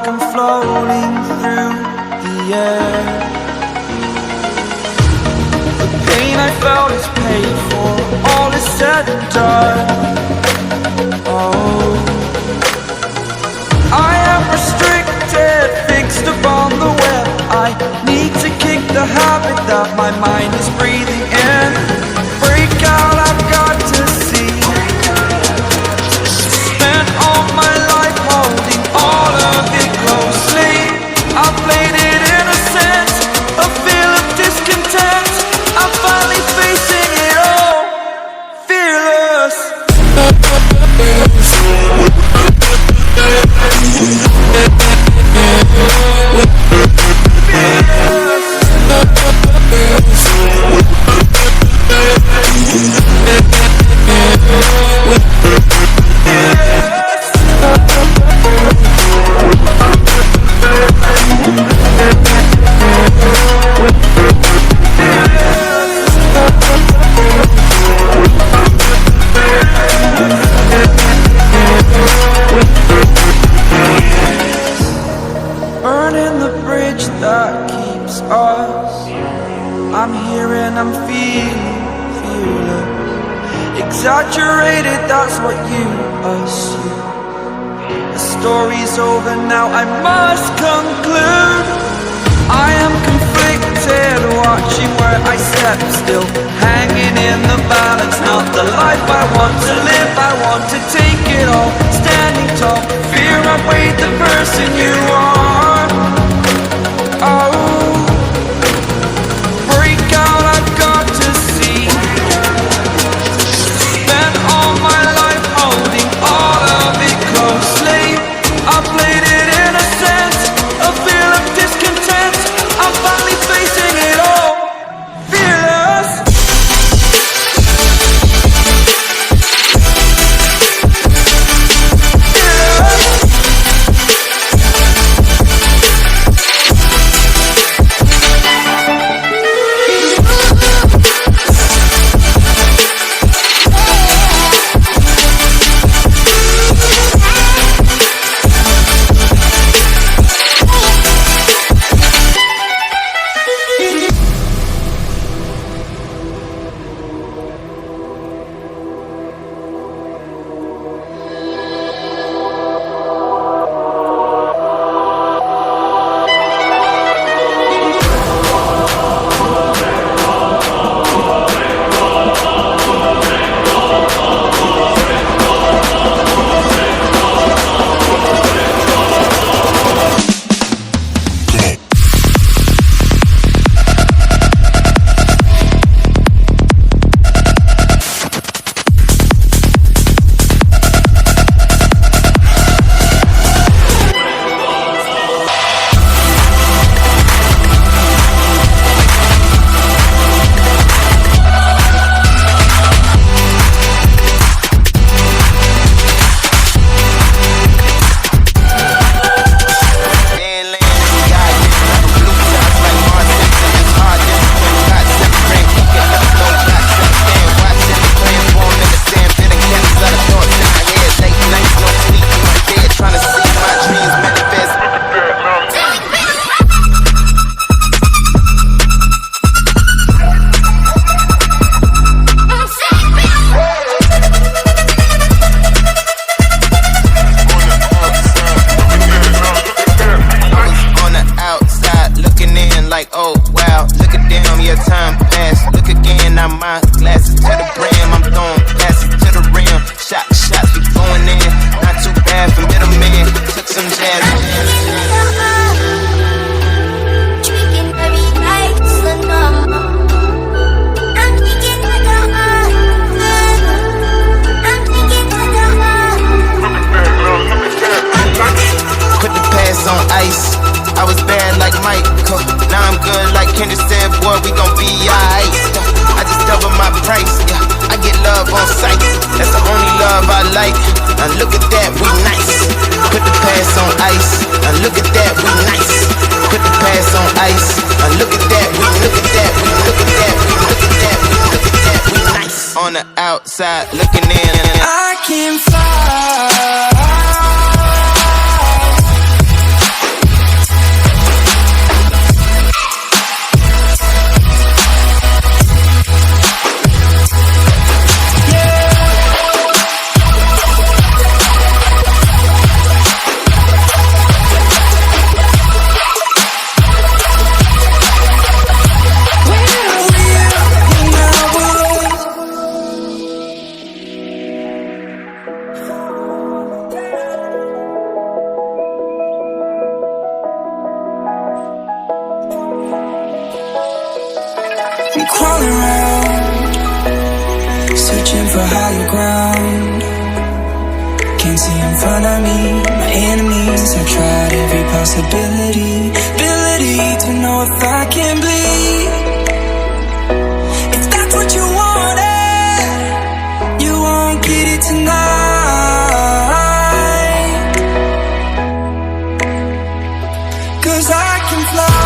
like I'm floating through the air. The pain I felt is paid for, all is said and done. Oh, I am restricted, fixed upon the web. I need to kick the habit that my mind is breathing in. Break out, I've got to see. Spent all my life holding all of it closely. I played it innocent, a feel of discontent. I'm finally facing it all, fearless. Burning the bridge that keeps us. I'm here and I'm feeling fearless. Exaggerated, that's what you assume. The story's over now, I must conclude. I am conflicted, watching where I step still, hanging in the balance. Not the life I want to live, I want to take it all. Standing tall, fear outweighed the person you are. Oh, break out, I've got to see. Spent all my life holding all of it closely. I played it innocent, a feel of discontent. I'm finally facing it all, fearless. Now look at that, we nice. Put the past on ice. Now look at that, we nice. Put the past on ice. Now look at that, we look at that, we look at that, we look at that, we look at that, we nice. On the outside looking in. I can fly. all around, searching for higher ground. Can't see in front of me, my enemies. I've tried every possibility, ability to know if I can bleed. If that's what you wanted, you won't get it tonight. 'Cause I can fly.